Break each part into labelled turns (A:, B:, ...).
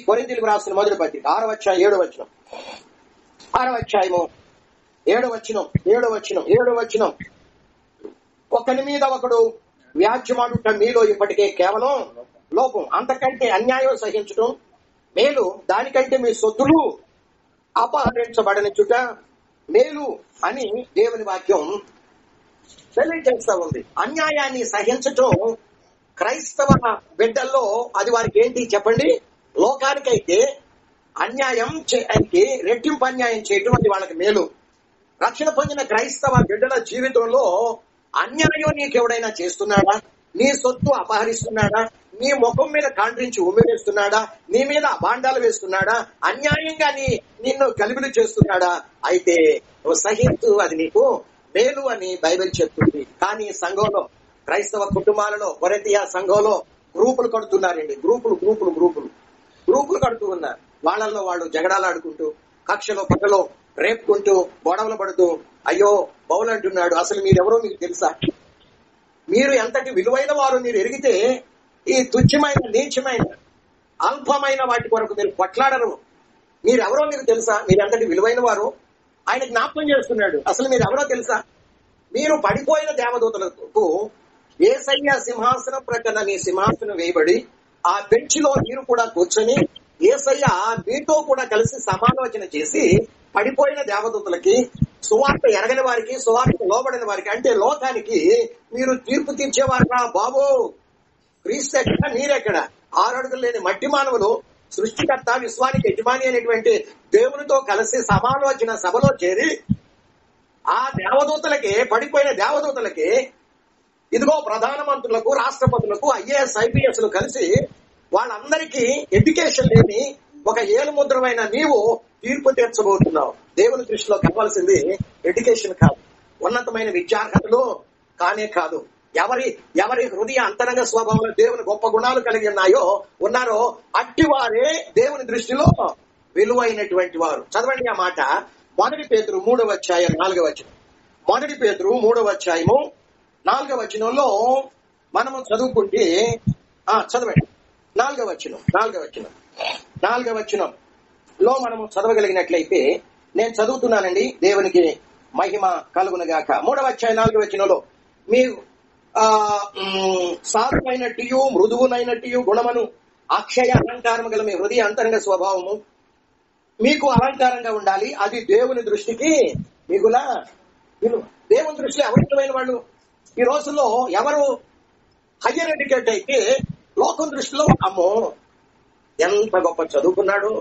A: కొరింథీయులకు రాసిన మొదటి పత్రిక 6వ అధ్యాయం 7వ వచనం. 6వ అధ్యాయము 7వ వచనం. ఒకని మీద ఒకడు వ్యాజ్యమాడుట మీలో ఇప్పటికే కేవలం లోపం, అంతకంటే అన్యాయం సహించడం మేలు, దానికంటే మీ సొత్తులు అపహరించబడనిచ్చుట మేలు అని దేవుని వాక్యం తెలియజేస్తా ఉంది. అన్యాయాన్ని సహించటం క్రైస్తవ బిడ్డల్లో అది వారికి ఏంటి చెప్పండి? లోకానికైతే అన్యాయం చేయడానికి రెట్టింపు అన్యాయం చేయటం అది వాళ్ళకి మేలు. రక్షణ పొందిన క్రైస్తవ బిడ్డల జీవితంలో అన్యాయం నీకు ఎవడైనా చేస్తున్నాడా? నీ సొత్తు అపహరిస్తున్నాడా? నీ ముఖం మీద కాండ్రించి ఉమ్మివేస్తున్నాడా? నీ మీద అభాండాలు వేస్తున్నాడా? అన్యాయంగా నిన్ను గలిబిలి చేస్తున్నాడా? అయితే నువ్వు సహించు, అది నీకు మేలు అని బైబిల్ చెప్తుంది. కానీ సంఘంలో, క్రైస్తవ కుటుంబాలలో, కొరింథీయ సంఘంలో గ్రూపులు కడుతున్నారండి. గ్రూపులు కడుతూ ఉన్నారు. వాళ్ళల్లో వాళ్ళు జగడాలాడుకుంటూ, కక్షలో పక్కలో రేపుకుంటూ, గొడవలు పడుతూ, అయ్యో బౌల్ అంటున్నాడు, అసలు మీరెవరో మీకు తెలుసా? మీరు ఎంతటి విలువైన వారు మీరు ఎరిగితే ఈ తుచ్చమైన, నీచమైన, అల్పమైన వాటి కొరకు మీరు కొట్లాడరు. మీరెవరో మీకు తెలుసా? మీరు ఎంతటి విలువైన వారు ఆయన జ్ఞాపకం చేస్తున్నాడు. అసలు మీరు ఎవరో తెలుసా? మీరు పడిపోయిన దేవదూతలకు యేసయ్య సింహాసనం ప్రక్కన నీ సింహాసనం వేయబడి ఆ బెంచ్లో మీరు కూడా కూర్చొని యేసయ్య మీతో కూడా కలిసి సమాలోచన చేసి పడిపోయిన దేవదూతలకి, సువార్త ఎరగని వారికి, సువార్త లోబడిన వారికి, అంటే లోకానికి మీరు తీర్పు తీర్చేవారా బాబు? క్రీస్తు ఎక్కడ, మీరెక్కడ? 6 అడుగులు లేని మట్టి మానవులు సృష్టికర్త, విశ్వానికి యజమాని అనేటువంటి దేవునితో కలిసి సమాలోచన సభలో చేరి ఆ దేవదూతలకి, పడిపోయిన దేవదూతలకి, ఇదిగో ప్రధానమంత్రులకు, రాష్ట్రపతులకు, ఐఏఎస్ ఐపీఎస్లు కలిసి వాళ్ళందరికీ ఎడ్యుకేషన్ లేని ఒక ఏలుముద్రమైన నీవు తీర్పు తీర్చబోతున్నావు. దేవుని దృష్టిలో కావాల్సింది ఎడ్యుకేషన్ కాదు, ఉన్నతమైన విద్యార్హతలు కానే కాదు. ఎవరి హృదయ అంతరంగ స్వభావంలో దేవుని గొప్ప గుణాలు కలిగి ఉన్నారో అట్టివారే దేవుని దృష్టిలో విలువైనటువంటి వారు. చదవండి ఆ మాట. 1 పేతురు 3వ అధ్యాయం 4వ వచనం. 1 పేతురు 3వ అధ్యాయము 4వ వచనంలో మనము చదువుకుంటే, చదవండి 4వ వచనంలో మనము చదవగలిగినట్లయితే, నేను చదువుతున్నానండి, దేవునికి మహిమ కలుగునుగాక. 3వ అధ్యాయం 4వ వచనంలో, మీ సాధువైనట్టు మృదువునైనట్టు గుణమును అక్షయ అలంకారము గల మీ హృదయ అంతరంగ స్వభావము మీకు అలంకారంగా ఉండాలి, అది దేవుని దృష్టికి మిగుల విలువ. దేవుని దృష్టిలో ఎవరిమైన వాళ్ళు ఈ రోజుల్లో ఎవరు హయ్యర్ ఎడ్యుకేట్ అయితే లోకం దృష్టిలో అమ్మో ఎంత గొప్ప చదువుకున్నాడు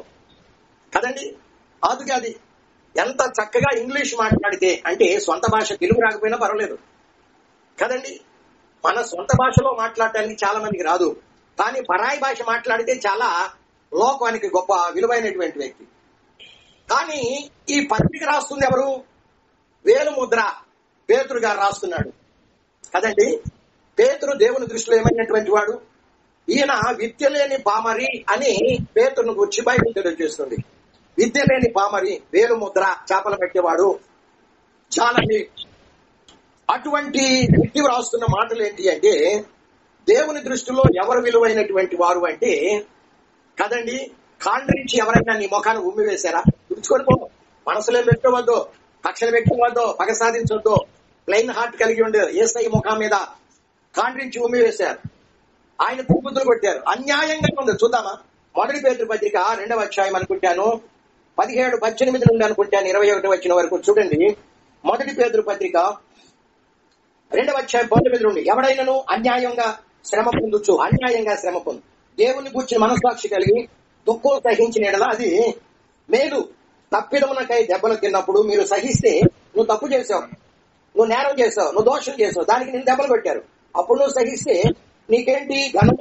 A: కదండి, అది ఎంత చక్కగా ఇంగ్లీష్ మాట్లాడితే, అంటే సొంత భాష తెలుగు రాకపోయినా పర్వాలేదు కదండి. మన సొంత భాషలో మాట్లాడటానికి చాలా మందికి రాదు, కానీ పరాయి భాష మాట్లాడితే చాలా లోకానికి గొప్ప విలువైనటువంటి వ్యక్తి. కానీ ఈ పత్రిక రాస్తుంది ఎవరు? వేలుముద్ర పేతురు గారు రాస్తున్నాడు కదండి. పేతురు దేవుని దృష్టిలో ఏమైనటువంటి వాడు? ఈయన విద్య లేని పామరి అని పేతురును గురించి బైబిల్ తెలియజేస్తుంది. విద్య లేని పామరి, వేలుముద్ర, చేపలు పెట్టేవాడు, చాలా అటువంటి వ్యక్తి రాస్తున్న మాటలు ఏంటి అంటే, దేవుని దృష్టిలో ఎవరు విలువైనటువంటి వారు అంటే కదండి, కాండ్రించి ఎవరైనా నీ ముఖాన్ని ఉమ్మి వేశారా? తుడుచుకొని పో, మనసులో పెట్టుకోవద్దు, కక్షలు పెట్టుకోవద్దు, పగ సాధించొద్దు. ప్లెయిన్ హార్ట్ కలిగి ఉండే యేసయ్య ముఖం మీద కాండ్రించి ఉమ్మి వేశారు, ఆయన తుప్పుతులు కొట్టారు, అన్యాయంగా ఉంది. చూద్దామా? 1 పేతురు పత్రిక 2వ అధ్యాయం అనుకుంటాను, 17-18 నుండి అనుకుంటాను 21 వచ్చిన వరకు చూడండి. 1 పేతురు పత్రిక 2వ అధ్యాయం 19 నుండి, ఎవడైనాను అన్యాయంగా శ్రమ పొందు దేవుని గూర్చిన మనస్సాక్షి కలిగి దుఃఖం సహించిన ఎడల అది మేలు. తప్పిదమునకై దెబ్బలు తిన్నప్పుడు మీరు సహిస్తే, నువ్వు తప్పు చేసావు, నువ్వు నేరం చేసావు, నువ్వు దోషం చేసావు, దానికి నేను దెబ్బలు పెట్టారు, అప్పుడు నువ్వు సహిస్తే నీకేంటి ఘనం?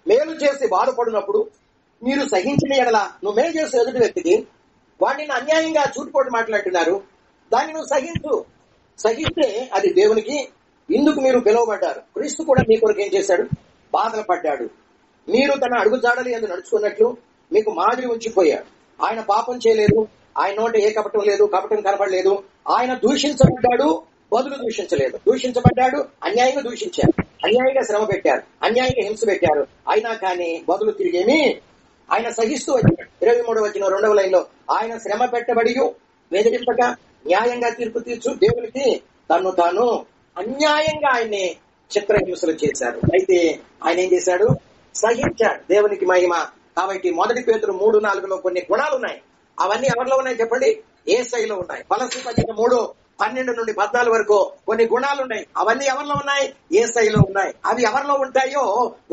A: మేలు చేసి బాధపడినప్పుడు మీరు సహించిన ఎడల, నువ్వు మేలు చేసే ఎదుటి వ్యక్తికి వాడిని అన్యాయంగా చూటుపోటు మాట్లాడుతున్నారు, దాన్ని నువ్వు సహిస్తే అది దేవునికి. ఇందుకు మీరు పిలువబడ్డారు. క్రీస్తు కూడా మీ కొరకు ఏం చేశాడు? బాధలు పడ్డాడు. మీరు తన అడుగుజాడలు యందు నడుచుకున్నట్లు మీకు మాదిరి ఉంచిపోయాడు. ఆయన పాపం చేయలేదు, ఆయన నోట ఏ కపటం లేదు, కపటం కనబడలేదు. ఆయన దూషించబడ్డాడు, బదులు దూషించలేదు. దూషించబడ్డాడు, అన్యాయంగా దూషించారు, అన్యాయంగా శ్రమ పెట్టారు, అన్యాయంగా హింస పెట్టారు, అయినా కానీ బదులు తిరిగేమి ఆయన సహిస్తూ వచ్చాడు. 23వ వచనం 2వ లైన్లో, ఆయన శ్రమ పెట్టబడి వేధింపక న్యాయంగా తీర్పు తీర్చు దేవునికి తను తాను అన్యాయంగా ఆయన్ని చిత్రహింసలు చేశారు. అయితే ఆయన ఏం చేశాడు? సహించాడు. దేవునికి మహిమ. కాబట్టి 1 పేతురు 3:4లో కొన్ని గుణాలు ఉన్నాయి. అవన్నీ ఎవరిలో ఉన్నాయి చెప్పండి? యేసయ్యలో ఉన్నాయి. కొలస్సీ పత్రిక 3:12 నుండి 14 వరకు కొన్ని గుణాలు ఉన్నాయి. అవన్నీ ఎవరిలో ఉన్నాయి? యేసయ్యలో ఉన్నాయి. అవి ఎవరిలో ఉంటాయో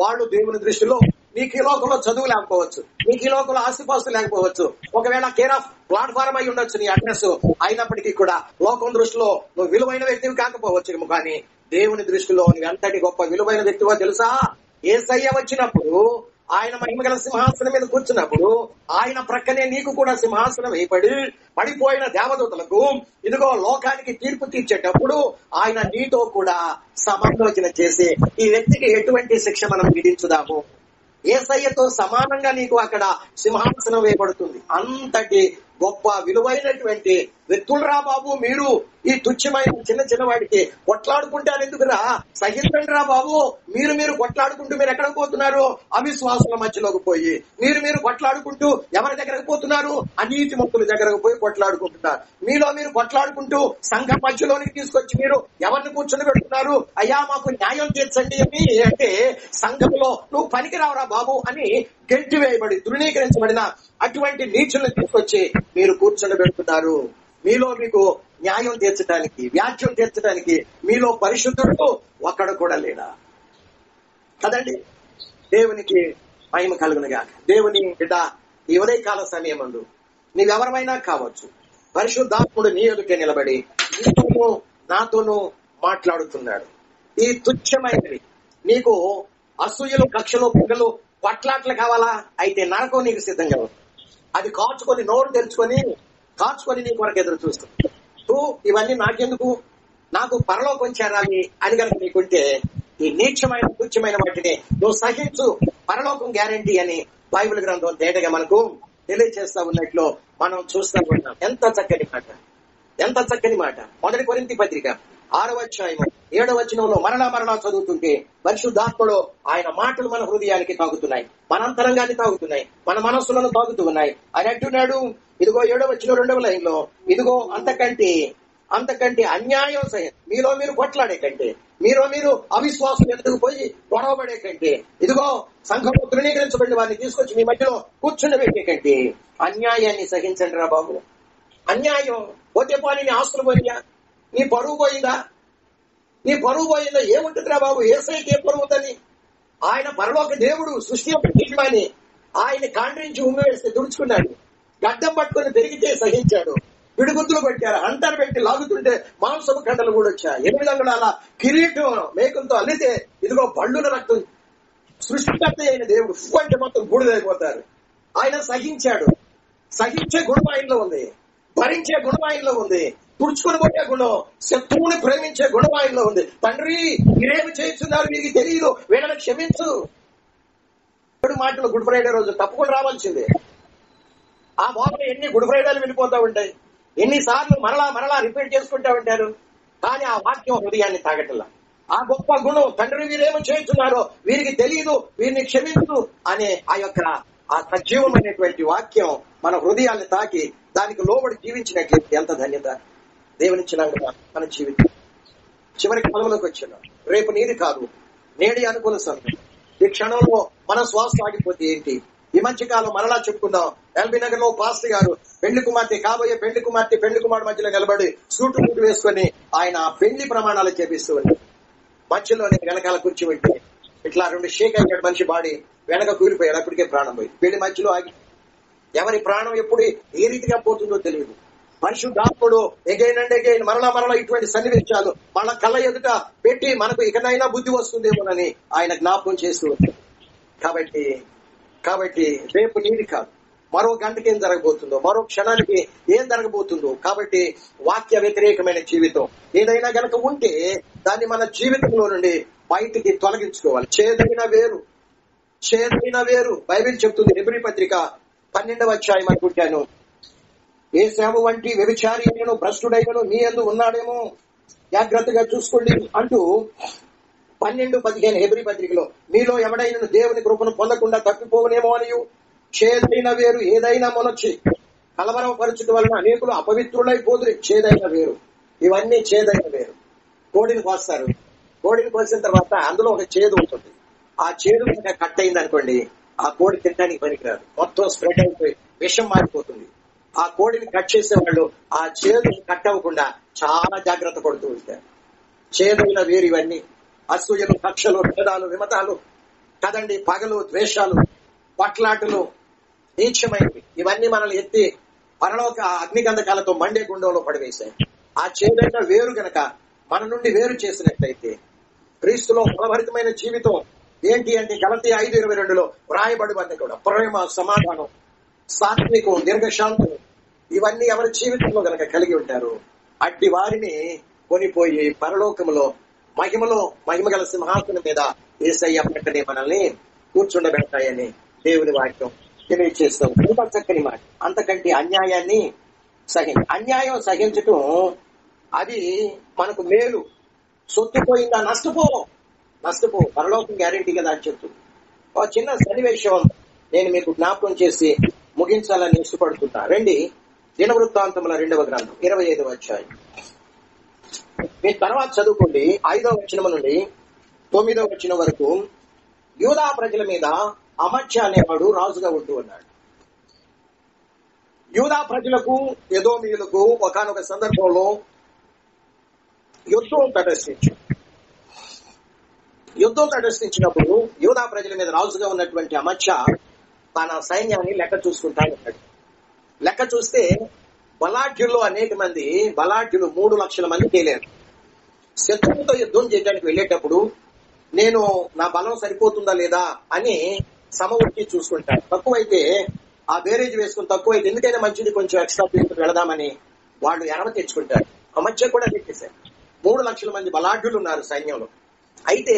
A: వాళ్ళు దేవుని దృష్టిలో, నీకు ఈ లోకంలో చదువు లేకపోవచ్చు, నీకు ఈ లోకంలో ఆస్తిపాస్తులు లేకపోవచ్చు, ఒకవేళ కేర్ ఆఫ్ ప్లాట్ఫారం అయి ఉండొచ్చు నీ అడ్రస్, అయినప్పటికీ కూడా లోకం దృష్టిలో నువ్వు విలువైన వ్యక్తివి కాకపోవచ్చు. కానీ దేవుని దృష్టిలో నువ్వు ఎంతటి గొప్ప విలువైన వ్యక్తివో తెలుసా? యేసయ్య వచ్చినప్పుడు, ఆయన మహిమగల సింహాసనం మీద కూర్చున్నప్పుడు, ఆయన ప్రక్కనే నీకు కూడా సింహాసనం వేయబడి పడిపోయిన దేవదూతలకు ఇదిగో లోకానికి తీర్పు తీర్చేటప్పుడు ఆయన నీతో కూడా సమాలోచన చేసి ఈ వ్యక్తికి ఎటువంటి శిక్ష మనం విధించుదాము, యేసయ్యతో సమానంగా నీకు అక్కడ సింహాసనం వేయబడుతుంది. అంతటి గొప్ప విలువైనటువంటి వ్యక్తులరా బాబు మీరు. ఈ తుచ్చమైన చిన్న చిన్న వాడికి కొట్లాడుకుంటారు ఎందుకురా? సహించండి రా బాబు. మీరు కొట్లాడుకుంటూ మీరు ఎక్కడికి పోతున్నారు? అవిశ్వాసుల మధ్యలోకి పోయి మీరు కొట్లాడుకుంటూ ఎవరి దగ్గరకు పోతున్నారు? అనీతి మొక్కుల దగ్గరకు పోయి కొట్లాడుకుంటున్నారు. మీరు కొట్లాడుకుంటూ సంఘం మధ్యలోనికి తీసుకొచ్చి మీరు ఎవరిని కూర్చొని పెడుతున్నారు? అయ్యా మాకు న్యాయం తీర్చండి అని అంటే సంఘంలో నువ్వు పనికిరావురా బాబు అని గెంటి వేయబడి తృణీకరించబడిన అటువంటి నీచులను తీసుకొచ్చి మీరు కూర్చొని పెడుతున్నారు. మీలో మీకు న్యాయం తీర్చడానికి, వ్యాజ్యం తీర్చడానికి మీలో పరిశుద్ధుడు ఒక్కడు కూడా లేడా? కదండి. దేవునికి మహిమ కలుగునుగా. దేవుని బిడ్డ, ఈ ఉదయకాల సమయమందు నీవెవరమైనా కావచ్చు, పరిశుద్ధాత్ముడు నీ ఎదుటే నిలబడి నీతోనూ నాతోనూ మాట్లాడుతున్నాడు. ఈ తుచ్చమైనవి నీకు అసూయలు, కక్షలు, పొగలు, కొట్లాట్లు కావాలా? అయితే నరకం నీకు సిద్ధంగా ఉంది. అది కాచుకొని, నోరు తెరుచుకొని కాచుకొని నీ కొరకు ఎదురు చూస్తుంది. ఇవన్నీ నాకెందుకు, నాకు పరలోకం చేరాలి అని కనుక నీకుంటే ఈ నీచమైన తుచ్చమైన వాటిని నువ్వు సహించు, పరలోకం గ్యారంటీ అని బైబిల్ గ్రంథం తేటగా మనకు తెలియజేస్తా ఉన్నట్లు మనం చూస్తూ ఉన్నాం. ఎంత చక్కని మాట, ఎంత చక్కని మాట. 1 కొరింథీ పత్రిక 6వ అధ్యాయము 7వ వచనంలో మరలా చదువుతుంటే పరిశుద్ధాత్ముడు ఆయన మాటలు మన హృదయానికి తాగుతున్నాయి, మన అంతరంగాన్ని తాగుతున్నాయి, మన మనస్సులను తాగుతూ ఉన్నాయి. ఆయన అంటున్నాడు, ఇదిగో 7వ వచనం 2వ లైన్లో, ఇదిగో అంతకంటే అన్యాయం మీలో మీరు కొట్లాడే కంటే, మీరు అవిశ్వాసం ఎందుకు పోయి గొడవపడే కంటే, ఇదిగో సంఘంలో తృణీకరించబడిన వారిని తీసుకొచ్చి మీ మధ్యలో కూర్చుండబెట్టే కంటే అన్యాయాన్ని సహించండి రా బాబు. అన్యాయం పోతే పోనీ నీ ఆస్తులు పోయిందా? నీ పరువు పోయిందా? ఏముంటుందిరా బాబు? యేసయ్యకి ఏ పరువు ఉందని? ఆయన పరలోక దేవుడు, సృష్టి యొక్క యజమాని. ఆయన కాండ్రించి ఉమ్మివేస్తే తుడుచుకున్నాడు, గడ్డం పట్టుకుని పెరిగితే సహించాడు, పిడిగుద్దులు పెట్టారు, అంటారు పెట్టి లాగుతుంటే మాంసపు కండలు కూడా వచ్చాయి, 8 అంగుళాల కిరీటం మేకంతో అల్లితే ఇదిగో పళ్ళుల రక్తం. సృష్టికర్త అయిన దేవుడు అంటే మొత్తం బూడిదైపోతారు. ఆయన సహించాడు. సహించే గుణం ఆయనలో ఉంది, భరించే గుణం ఆయనలో ఉంది, తుడుచుకుని పోయే గుణం, శత్రువుని ప్రేమించే గుణం ఆయనలో ఉంది. తండ్రి మీరేమి చేస్తున్నారు, మీకు తెలియదు, వీళ్ళని క్షమించు. మాటలు గుడ్ ఫ్రైడే రోజు తప్పకుండా రావాల్సిందే. ఆ బోధన ఎన్ని గుడ్ ఫ్రైడేలు వెళ్ళిపోతా ఉంటాయి, ఎన్నిసార్లు మరలా రిపీట్ చేసుకుంటా ఉంటారు. కానీ ఆ వాక్యం హృదయాన్ని తాగటల్లా. ఆ గొప్ప గుణం, తండ్రి వీరేమో చేస్తున్నారో వీరికి తెలియదు, వీరిని క్షమించు అనే ఆ యొక్క ఆ సజీవమైనటువంటి వాక్యం మన హృదయాన్ని తాకి దానికి లోబడి జీవించినట్లయితే ఎంత ధన్యత. దేవునిచ్చిన మన జీవితం చివరి కాలంలోకి వచ్చినాం. రేపు నీది కాదు, నేడి అనుకున్న సమయం. ఈ క్షణంలో మన శ్వాస ఆగిపోతే ఏంటి? ఈ మంచి కాలం మరలా చెప్పుకుందాం. ఎల్బీ నగర్ లో పాస్టర్ గారు పెళ్లి కుమార్తె, కాబోయే పెళ్లి కుమారుడు మధ్యలో నిలబడి సూటు బూటు వేసుకుని ఆయన పెళ్లి ప్రమాణాలు చేపిస్తూ ఉంటారు. మధ్యలోనే వెనకాల కూర్చోబెట్టి ఇట్లా 2 షేక్ అయ్యాడు మనిషి, బాడీ వెనక కూలిపోయాడు. అప్పటికే ప్రాణం పోయి పెళ్లి మధ్యలో ఆగి. ఎవరి ప్రాణం ఎప్పుడు ఏ రీతిగా పోతుందో తెలియదు. పరిశుద్ధాత్ముడు ఎగైన్ అండ్ ఎగైన్ మరలా ఇటువంటి సన్నివేశాలు మన కళ్ళ ఎదుట పెట్టి మనకు ఇకనైనా బుద్ధి వస్తుందేమోనని ఆయన జ్ఞాపకం చేస్తూ ఉంటారు. కాబట్టి రేపు నీది కాదు, మరో గంటకి ఏం జరగబోతుందో, మరో క్షణానికి ఏం జరగబోతుందో. కాబట్టి వాక్య వ్యతిరేకమైన జీవితం ఏదైనా గనక ఉంటే దాన్ని మన జీవితంలో నుండి బయటికి తొలగించుకోవాలి. చేదైన వేరు బైబిల్ చెప్తుంది. హెబ్రీ పత్రిక 12వ అధ్యాయం అనుకుంటాను, ఏ సేవ వంటి వ్యభిచారి అయినను భ్రష్టుడైనను మీ యందు ఉన్నాడేమో జాగ్రత్తగా చూసుకోండి అంటూ 12:15 హెబ్రీ పత్రికలో, మీలో ఎవడైనా దేవుని కృపను పొందకుండా తప్పిపోవనేమో అని చేదైన వేరు ఏదైనా మొలచి కలవరపరచుట వలన అనేకులు అపవిత్రులైపోదురు. చేదైన వేరు, ఇవన్నీ చేదైన వేరు. కోడిని కోస్తారు, కోడిని కోసిన తర్వాత అందులో ఒక చేదు ఉంటుంది. ఆ చేదు కనుక కట్ అయింది అనుకోండి, ఆ కోడి తినడానికి పనికిరాదు, మొత్తం స్ప్రెడ్ అయిపోయి విషం మారిపోతుంది. ఆ కోడిని కట్ చేసేవాళ్ళు ఆ చేదు కట్ అవ్వకుండా చాలా జాగ్రత్త పడుతూ ఉంటారు. చేదైన వేరు ఇవన్నీ. అసూయలు, కక్షలు, భేదాలు, విమతాలు కదండి, పగలు, ద్వేషాలు, పట్లాటలు, నీచమైనవి, ఇవన్నీ మనల్ని ఎత్తి పరలోక అగ్నిగంధకాలతో మండే గుండంలో పడివేశాయి. ఆ చేదైన వేరు గనక మన నుండి వేరు చేసినట్లయితే క్రీస్తులో ఫలభరితమైన జీవితం ఏంటి అంటే గలతీ 5:22 వ్రాయబడి కూడా ప్రేమ, సమాధానం, సాత్వికం, దీర్ఘశాంతం, ఇవన్నీ ఎవరి జీవితంలో గనక కలిగి ఉంటారు. అట్టి వారిని కొనిపోయి పరలోకములో మహిమ గల సింహాసనం మీద యేసయ్య పక్కనే మనల్ని కూర్చుండబెడతాయని దేవుని వాక్యం తెలియజేస్తాం. ఎంత చక్కని మాట. అంతకంటే అన్యాయాన్ని అన్యాయం సహించటం అది మనకు మేలు. సొత్తు పోయిందా, నష్టపో పరలోకం గ్యారెంటీ కదా అని చెప్తుంది. ఒక చిన్న సన్నివేశం నేను మీకు జ్ఞాపకం చేసి ముగించాలని ఇష్టపడుతున్నా. రండి, దినవృత్తాంతముల 2వ గ్రంథం 25వ అధ్యాయం. మీ తర్వాత చదువుకోండి. 5వ వచనం నుండి 9వ వచనం వరకు. యూదా ప్రజల మీద అమచ్య అనేవాడు రాజుగా ఉంటూ ఉన్నాడు. యూదా ప్రజలకు, ఎదోమీయులకు ఒకానొక సందర్భంలో యుద్ధం తటస్థించినప్పుడు యూదా ప్రజల మీద రాజుగా ఉన్నటువంటి అమచ్య తన సైన్యాన్ని లెక్క చూసుకుంటా ఉన్నాడు. లెక్క చూస్తే బలాఢ్యుల్లో అనేక మంది, బలాఢ్యులు 3 లక్షల మంది తేలారు. శత్రువుతో యుద్ధం చేయడానికి వెళ్ళేటప్పుడు నేను నా బలం సరిపోతుందా లేదా అని సమవుర్చి చూసుకుంటాను. తక్కువైతే ఆ బేరేజ్ వేసుకుని, తక్కువైతే ఎందుకైనా మంచిది కొంచెం ఎక్స్ట్రా తీసుకుని వెళదామని వాళ్ళు ఎరవ తెచ్చుకుంటారు. అమచ్య కూడా పెట్టేశారు. 3 లక్షల మంది బలాఢ్యులు ఉన్నారు సైన్యంలో. అయితే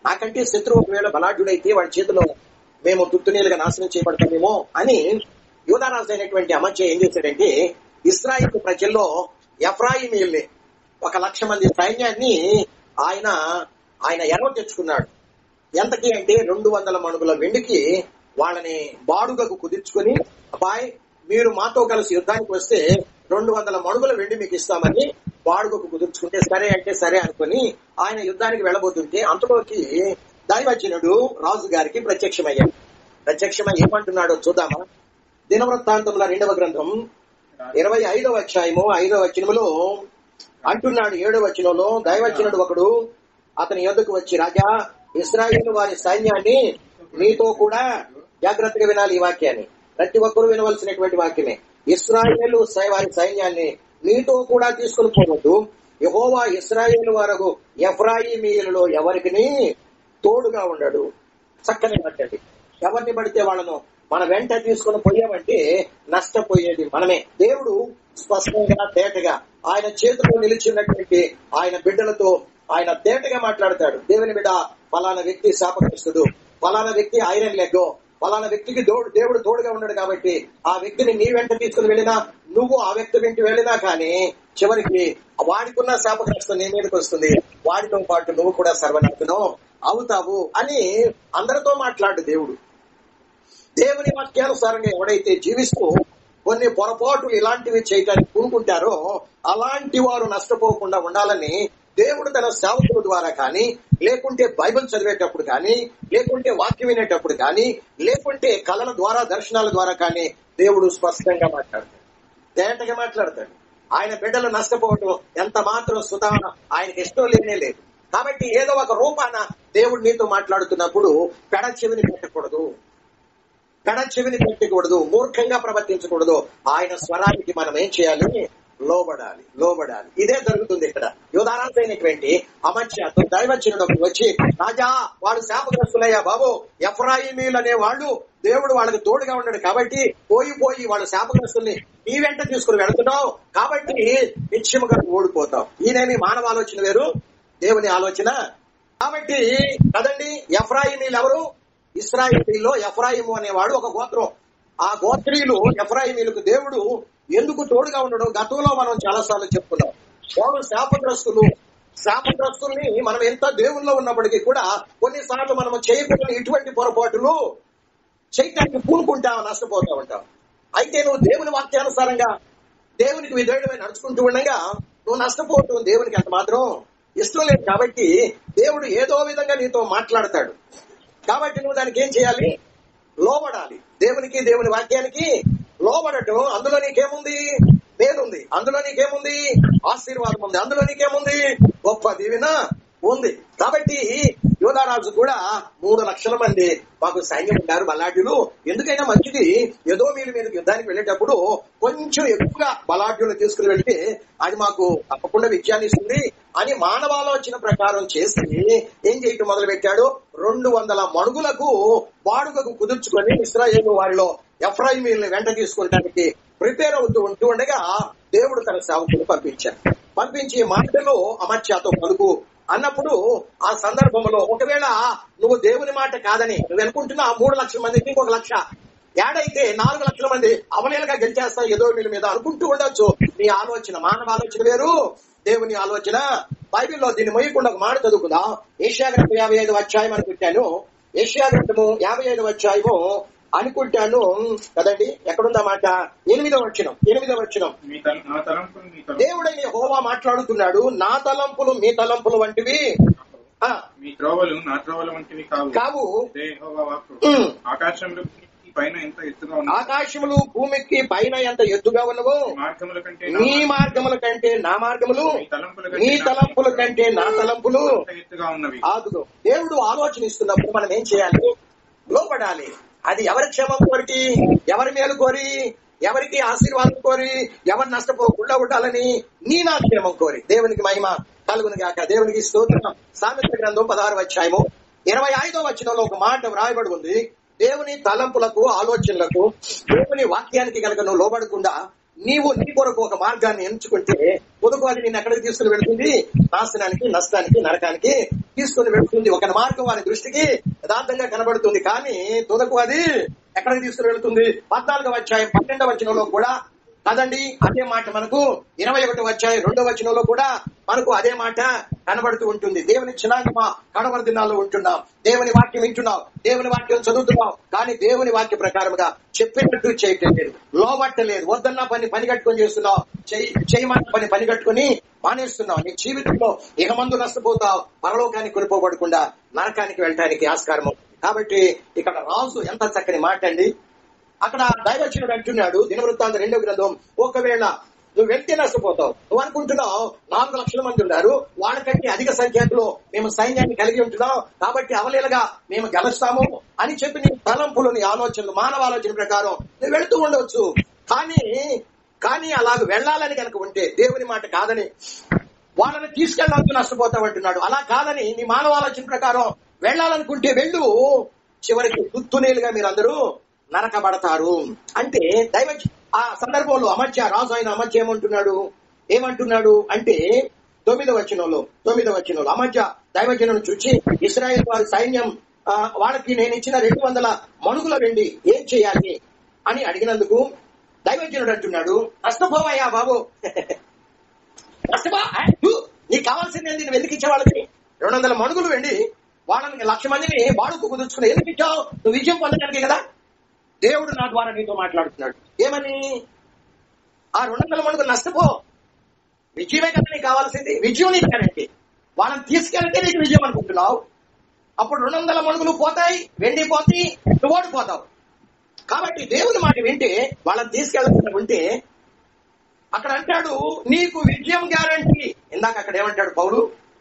A: నాకంటే శత్రువు ఒకవేళ బలాఢ్యుడైతే వాడి చేతిలో మేము తుత్తునీలుగా నాశనం చేయబడతామేమో అని యూదారాజు అయినటువంటి అమచ్య ఏం చేశాడంటే ఇశ్రాయేలు ప్రజల్లో ఎఫ్రాయిమీయుల్ని 1,00,000 మంది సైన్యాన్ని ఆయన ఎరవ తెచ్చుకున్నాడు. ఎంతకి అంటే 200 మణుగుల వెండికి వాళ్ళని బాడుగకు కుదుర్చుకుని, అబ్బాయి మీరు మాతో కలిసి యుద్ధానికి వస్తే 200 మణుగుల వెండి మీకు ఇస్తామని బాడుగకు కుదుర్చుకుంటే సరే అంటే సరే అనుకుని ఆయన యుద్ధానికి వెళ్ళబోతుంటే అంతలోకి దైవజనుడు రాజు గారికి ప్రత్యక్షమయ్యాడు. ప్రత్యక్షమై ఏమంటున్నాడో చూద్దామా. దినవృత్తాంతముల 2వ గ్రంథం 25వ అధ్యాయము 5వ వచనములో అంటున్నాడు. 7వ వచనంలో దైవజనుడు ఒకడు అతని యొద్దకు వచ్చి, రాజా, ఇశ్రాయేలు వారి సైన్యాన్ని మీతో కూడా, జాగ్రత్తగా వినాలి ఈ వాక్యాన్ని, ప్రతి ఒక్కరూ వినవలసినటువంటి వాక్యమే. ఇశ్రాయేలు వారి సైన్యాన్ని మీతో కూడా తీసుకుని పోవద్దు. యెహోవా ఇశ్రాయేలు వారకు ఎఫ్రాయిమీయులలో ఎవరికి తోడుగా ఉండడు. చక్కని మాట్లాడి ఎవరిని పడితే వాళ్ళను మన వెంట తీసుకుని పోయామంటే నష్టపోయేది మనమే. దేవుడు స్పష్టంగా తేటగా ఆయన చేతిలో నిలిచినటువంటి ఆయన బిడ్డలతో ఆయన తేటగా మాట్లాడతాడు. దేవుని బిడ్డ, ఫలానా వ్యక్తి శాపగ్రస్తుడు, ఫలానా వ్యక్తి ఐరన్ లెగ్గో, ఫలానా వ్యక్తికి దేవుడు తోడుగా ఉన్నాడు కాబట్టి ఆ వ్యక్తిని నీ వెంట తీసుకుని వెళ్ళినా, నువ్వు ఆ వ్యక్తి వెంట వెళ్ళినా కానీ చివరికి వాడికున్న శాపగ్రస్తం నీ మీదకి వస్తుంది, వాడితో పాటు నువ్వు కూడా సర్వనాశనం అవుతావు అని అందరితో మాట్లాడు దేవుడు. దేవుని వాక్యానుసారంగా ఎవడైతే జీవిస్తూ కొన్ని పొరపాట్లు ఇలాంటివి చేయడానికి పూనుకుంటారో అలాంటి వారు నష్టపోకుండా ఉండాలని దేవుడు తన సేవకుల ద్వారా కానీ, లేకుంటే బైబిల్ చదివేటప్పుడు కానీ, లేకుంటే వాక్యం వినేటప్పుడు కానీ, లేకుంటే కళల ద్వారా, దర్శనాల ద్వారా కానీ దేవుడు స్పష్టంగా మాట్లాడతాడు, తేటగా మాట్లాడతాడు. ఆయన బిడ్డలు నష్టపోవటం ఎంత మాత్రం సుధారణ ఆయనకి ఇష్టం లేనే లేదు. కాబట్టి ఏదో ఒక రూపాన దేవుడు నీతో మాట్లాడుతున్నప్పుడు పెడ చెవిని పెట్టకూడదు, మూర్ఖంగా ప్రవర్తించకూడదు. ఆయన స్వరానికి మనం ఏం చేయాలి? లోబడాలి. ఇదే జరుగుతుంది ఇక్కడ. యూదారాజు అయినటువంటి అమచ్యతో దైవజనుడు వచ్చి, రాజా, వాడు శాపగ్రస్తులయ్యా బాబు, ఎఫ్రాయిమీయులు అనే వాళ్ళు దేవుడు వాళ్ళకి తోడుగా ఉన్నాడు కాబట్టి పోయి వాళ్ళ శాపగ్రస్తుల్ని నీ వెంట తీసుకుని వెళుతున్నావు కాబట్టి నిశ్చయముగా ఓడిపోతావు. ఈయనేమి మానవ ఆలోచన వేరు, దేవుని ఆలోచన. కాబట్టి కదండి, ఎఫ్రాయిమీయులు ఎవరు? ఇశ్రాయేలీలో ఎఫ్రాయిము అనేవాడు ఒక గోత్రం. ఆ గోత్రీయులు ఎఫ్రాయిమీయులకు దేవుడు ఎందుకు తోడుగా ఉండడం గతంలో మనం చాలాసార్లు చెప్పుకున్నాం. వారు శాపగ్రస్తుల్ని మనం ఎంత దేవుల్లో ఉన్నప్పటికీ కూడా కొన్నిసార్లు మనం చేయకూడని ఇటువంటి పొరపాటులు చేయటానికి పూనుకుంటావు, నష్టపోతా ఉంటావు. అయితే నువ్వు దేవుని వాక్యానుసారంగా దేవునికి విధేయుడమై నడుచుకుంటూ ఉండగా నువ్వు నష్టపోవటం దేవునికి అంత మాత్రం ఇష్టం లేదు. కాబట్టి దేవుడు ఏదో విధంగా నీతో మాట్లాడతాడు. కాబట్టి నువ్వు దానికి ఏం చేయాలి? లోబడాలి. దేవునికి, దేవుని వాక్యానికి లోబడటం. అందులో నీకేముంది? మేలుంది. అందులో నీకేముంది? ఆశీర్వాదం ఉంది. అందులో నీకేముంది? గొప్ప దీవెన ఉంది. కాబట్టి యోధారాజు కూడా 3 లక్షల మంది మాకు సైన్యం ఉన్నారు, బలాఢ్యులు. ఎందుకైనా మంచిది, ఏదో మీరు యుద్ధానికి వెళ్ళేటప్పుడు కొంచెం ఎక్కువగా బలాఢ్యులు తీసుకుని వెళ్తే అది మాకు తప్పకుండా విజయాన్ని ఇస్తుంది అని మానవాలోచన ప్రకారం చేసి ఏం చేయటం మొదలు పెట్టాడు. 200 మణుగులకు వాడుకకు కుదుర్చుకొని ఇశ్రాయేలు వారిలో ఎఫ్రాయిమీయుల్ని వెంట తీసుకుంటానికి ప్రిపేర్ అవుతూ ఉండగా దేవుడు తన సేవకులు పంపించి మాటలో అమర్చాతో పలుకు అన్నప్పుడు ఆ సందర్భంలో ఒకవేళ నువ్వు దేవుని మాట కాదని నువ్వు అనుకుంటున్నా 3 లక్షల మందికి 1 లక్ష యాడైతే 4 లక్షల మంది అవలేలుగా గెలిచేస్తావు ఏదో వీళ్ళ మీద అనుకుంటూ ఉండొచ్చు. నీ ఆలోచన, మానవ ఆలోచన వేరు, దేవుని ఆలోచన. బైబిల్లో దీన్ని మొయ్యకుండా ఒక మాట చదువుకుందాం. యెషయా గ్రంథం 55వ అధ్యాయం అనుకుంటాను. యెషయా గ్రంథము 55వ అధ్యాయము అనుకుంటాను కదండి. ఎక్కడుందా మాట? 8వ వచనం. దేవుడైన యెహోవా మాట్లాడుతున్నాడు. నా తలంపులు మీ తలంపులు వంటివి,
B: మీ త్రోవలు నా త్రోవల వంటివి కావు.
A: ఆకాశములు భూమికి పైన ఎంత ఎత్తుగా ఉన్నవో నీ మార్గముల కంటే నా మార్గములు, నీ తలంపుల కంటే నా తలంపులు
B: ఎత్తుగా ఉన్నవి.
A: ఆదుగో. దేవుడు ఆలోచన ఇస్తున్నప్పుడు మనం ఏం చేయాలి? లోబడాలి. అది ఎవరి క్షేమం కోరి, ఎవరి మేలు కోరి, ఎవరికి ఆశీర్వాదం కోరి, ఎవరు నష్టపోకుండా ఉండాలని నీ నా క్షేమం కోరి. దేవునికి మహిమ కలుగును గాక. దేవునికి స్తోత్రం. సామెతల గ్రంథం 16వ అధ్యాయము 25వ వచనంలో ఒక మాట వ్రాయబడి ఉంది. దేవుని తలంపులకు, ఆలోచనలకు, దేవుని వాక్యానికి కనుక నువ్వు లోబడకుండా నీవు నీ కొరకు ఒక మార్గాన్ని ఎంచుకుంటే పొదుపు అది నేను ఎక్కడికి తీసుకుని వెళ్తుంది? నాశనానికి, నష్టానికి, నరకానికి తీసుకుని వెళ్తుంది. ఒక మార్గం వారి దృష్టికి యథార్థంగా కనబడుతుంది, కానీ తుదకు అది ఎక్కడికి తీసుకుని వెళ్తుంది? 14వ అధ్యాయం 12వ వచనంలో కూడా కదండి అదే మాట మనకు 21వ అధ్యాయం 2వ వచనంలో కూడా మనకు అదే మాట కనబడుతూ ఉంటుంది. దేవుని చిన్నాగమా, కడవరి దినాల్లో ఉంటున్నాం, దేవుని వాక్యం వింటున్నాం, దేవుని వాక్యం చదువుతున్నాం, కానీ దేవుని వాక్య ప్రకారముగా చెప్పినట్టు చేయటం లేదు, లోబట్టలేదు. వద్దన్న పని కట్టుకొని చేస్తున్నావు, చేయమన్న పని కట్టుకుని మానేస్తున్నావు. నీ జీవితంలో ఇక మందు నష్టపోతావు, పరలోకానికి కొనిపోబడకుండా నరకానికి వెళ్ళటానికి ఆస్కారము. కాబట్టి ఇక్కడ రాజు ఎంత చక్కని మాట అండి. అక్కడ దైవజనుడు అంటున్నాడు, దినవృత్తాంతం 2వ గ్రంథం, ఒకవేళ నువ్వు వెళ్తే నష్టపోతావు. నువ్వు అనుకుంటున్నావు 4 లక్షల మంది ఉన్నారు, వాళ్ళకంటే అధిక సంఖ్యలో మేము సైన్యాన్ని కలిగి ఉంటున్నాం, కాబట్టి అవలేలుగా మేము గెలుస్తాము అని చెప్పి నీ తలంపులు, నీ ఆలోచనలు, మానవ ఆలోచన ప్రకారం నువ్వు వెళుతూ ఉండవచ్చు. కానీ అలాగ వెళ్లాలని కనుక ఉంటే, దేవుని మాట కాదని వాళ్ళని తీసుకెళ్ళడానికి నష్టపోతావు అంటున్నాడు. అలా కాదని నీ మానవ ఆలోచన ప్రకారం వెళ్లాలనుకుంటే వెళ్ళు, చివరికి తుత్తునేలుగా మీరందరూ నరకబడతారు. అంటే ఆ సందర్భంలో రాజు అయిన అమధ్య ఏమంటున్నాడు అంటే 9వ వచనంలో అమధ్య దైవజనులను చూచి, ఇశ్రాయేల్ వారి సైన్యం వాళ్ళకి నేను ఇచ్చిన 200 మణుగుల వెండి ఏం చేయాలి అని అడిగినందుకు దైవజనుడు అంటున్నాడు, నష్టపోవయ్యా బాబు, నీకు కావాల్సింది ఏంది? నువ్వు ఎందుకు ఇచ్చే వాళ్ళకి 200 మణుగులు వెండి? వాళ్ళని 1,00,000 మందిని వాడుకు కుదుర్చుకుని ఎందుకు ఇచ్చావు? నువ్వు విజయం పొందడానికి కదా. దేవుడు నా ద్వారా నీతో మాట్లాడుతున్నాడు. ఏమని? ఆ 200 మణుగులు నష్టపో, విజయమే కదా నీకు కావాల్సింది. విజయం నీకు కరెంటి, వాళ్ళని తీసుకెళ్తే నీకు విజయం అనుకుంటున్నావు. అప్పుడు 200 మణుగులు పోతాయి, వెండి పోతాయి, నువ్వు ఓడిపోతావు. కాబట్టి దేవుని మాట వింటే, వాళ్ళని తీసుకెళ్లకుండా ఉంటే, అక్కడ అంటాడు నీకు విజయం గ్యారంటీ. ఇందాక అక్కడ ఏమంటాడు పౌలు?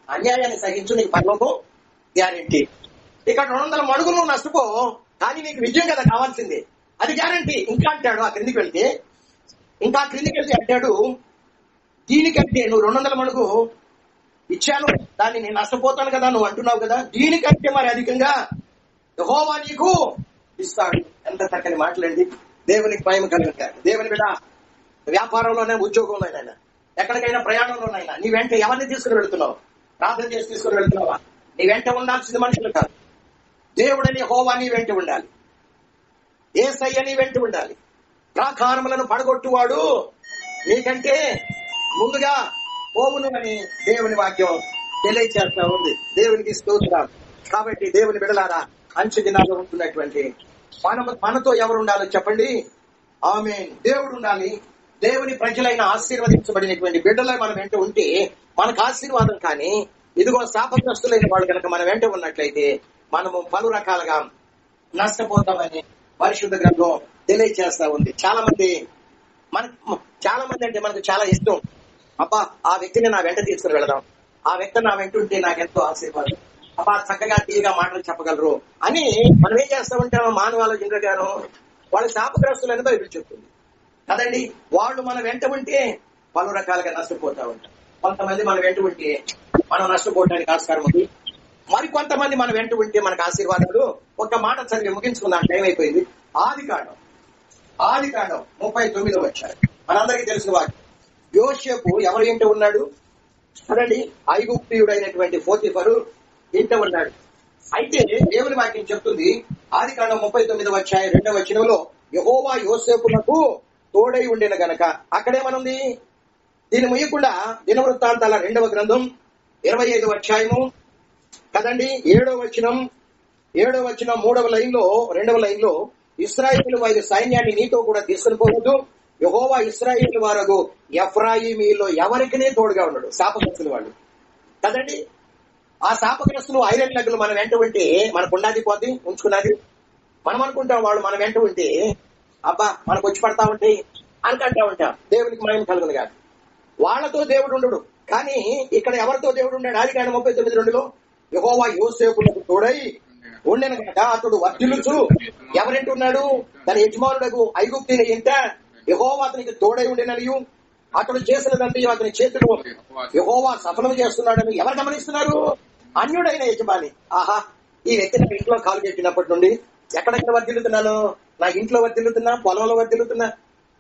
A: అన్యాయాన్ని సహించు, నీకు పరలోకం గ్యారంటీ. ఇక్కడ 200 మణుగులు నష్టపో, కానీ నీకు విజయం కదా కావాల్సింది, అది గ్యారంటీ. ఇంకా అంటాడు ఆ క్రిందికి వెళ్తే అంటాడు, దీనికంటే నువ్వు 200 మణుగు ఇచ్చాను, దాన్ని నేను నష్టపోతాను కదా నువ్వు అంటున్నావు కదా, దీనికంటే మరి అధికంగా యెహోవా నీకు ఇస్తాడు. ఎంత చక్కని మాటలండి. దేవునికి మహిమ కలుగుతాడు. దేవుని బిడ్డ, వ్యాపారంలోనే, ఉద్యోగంలోనైనా, ఎక్కడికైనా ప్రయాణంలోనైనా నీ వెంట ఎవరిని తీసుకుని వెళ్తున్నావు? ప్రార్థన చేసి తీసుకుని వెళ్తున్నావా? నీ వెంట ఉండాల్సింది మనుషులు కాదు, దేవుడని యెహోవా నీ వెంట ఉండాలి, యేసయ్య నీ వెంట ఉండాలి. ప్రాకారములను పడగొట్టువాడు నీకంటే ముందుగా పోవును అని దేవుని వాక్యం తెలియచేస్తా ఉంది. దేవునికి స్తోత్రం. కాబట్టి దేవుని బిడలారా, అంచె దినాల్లో ఉంటున్నటువంటి మనతో ఎవరు ఉండాలో చెప్పండి? ఆమేన్. దేవుడు ఉండాలి. దేవుని ప్రజలైన ఆశీర్వదించబడినటువంటి బిడ్డలు మన వెంట ఉంటే మనకు ఆశీర్వాదం. కానీ ఇదిగో శాపగ్రస్తులైన వాళ్ళు కనుక మన వెంట ఉన్నట్లయితే మనము పలు రకాలుగా నష్టపోతామని పరిశుద్ధ గ్రంథం తెలియజేస్తా ఉంది. చాలా మంది అంటే మనకు చాలా ఇష్టం. అబ్బా, ఆ వ్యక్తిని నా వెంట తీసుకుని వెళదాం, ఆ వ్యక్తి నా వెంట ఉంటే నాకెంతో ఆశీర్వాదం, అబ్బా చక్కగా తీగా మాటలు చెప్పగలరు అని మనం ఏం చేస్తా ఉంటాం? మానవాలోచన గాను వాళ్ళు శాపగ్రస్తులని బైబిల్ చెప్తుంది కదండి. వాళ్ళు మన వెంట ఉంటే పలు రకాలుగా నష్టపోతా ఉంటాం. కొంతమంది మన వెంట ఉంటే మనం నష్టపోవడానికి ఆస్కారం ఉంది. మరి కొంతమంది మన వెంట ఉంటే మనకు ఆశీర్వాదాలు. ఒక మాట చదివి ముగించుకుందాం, టైం అయిపోయింది. ఆదికాండం 39వ అధ్యాయం మనందరికీ తెలిసిన వాక్యం. యోసేపు ఎవరి ఇంట ఉన్నాడు కదండి? ఐగుప్తీయుడైనటువంటి పోతీఫరు ఇంట ఉన్నాడు. అయితే దేవుని వాక్యం చెప్తుంది, ఆదికాండం 39వ అధ్యాయం 2వ వచనంలో, యెహోవా యోసేపునకు తోడై ఉండిన గనక. అక్కడేమనుంది? దీన్ని ముయ్యకుండా దినవృత్తాంతాల 2వ గ్రంథం 25వ అధ్యాయము కదండి 7వ వచనం 3వ లైన్లో 2వ లైన్లో, ఇశ్రాయేలు వారి సైన్యాన్ని నీతో కూడా తీసుకుని పోవద్దు, యెహోవా ఇశ్రాయేలు వారగు ఎఫ్రాయిమీలో ఎవరికినే తోడుగా ఉన్నాడు. శాపగ్రస్తులు వాళ్ళు కదండి. ఆ శాపగ్రస్తులు ఐరన్ లెగ్గులు మన వెంట ఉంటే మనకు ఉన్నది పోతే ఉంచుకున్నది. మనం అనుకుంటాం వాళ్ళు మన వెంట ఉంటే అబ్బా మనకు వచ్చి పడతా ఉంటాయి అనుకుంటా ఉంటాం. దేవునికి మహిమ కలుగును కాదు. వాళ్లతో దేవుడు ఉండడు. కానీ ఇక్కడ ఎవరితో దేవుడు ఉన్నాడు? ఆదికాండం 39:2లో, యెహోవా యోసేపునకు తోడై ఉండెను గనక అతడు వర్ధిల్లుచు ఎవరింటి ఉన్నాడు? తన యజమానుడకు ఐగుప్తీయుని ఇంట యెహోవా అతనికి తోడై ఉండెననియు అతడు చేసినదంతా అతని చేతులు యెహోవా సఫలం చేస్తున్నాడని ఎవరు గమనిస్తున్నారు? అన్యుడైన యజమాని. ఆహా, ఈ వ్యక్తి నా ఇంట్లో కాలు పెట్టినప్పటి నుండి ఎక్కడెక్కడ వర్ధిల్లుతున్నాను? నా ఇంట్లో వర్ధిల్లుతున్నా, పొలంలో వర్ధిల్లుతున్నా.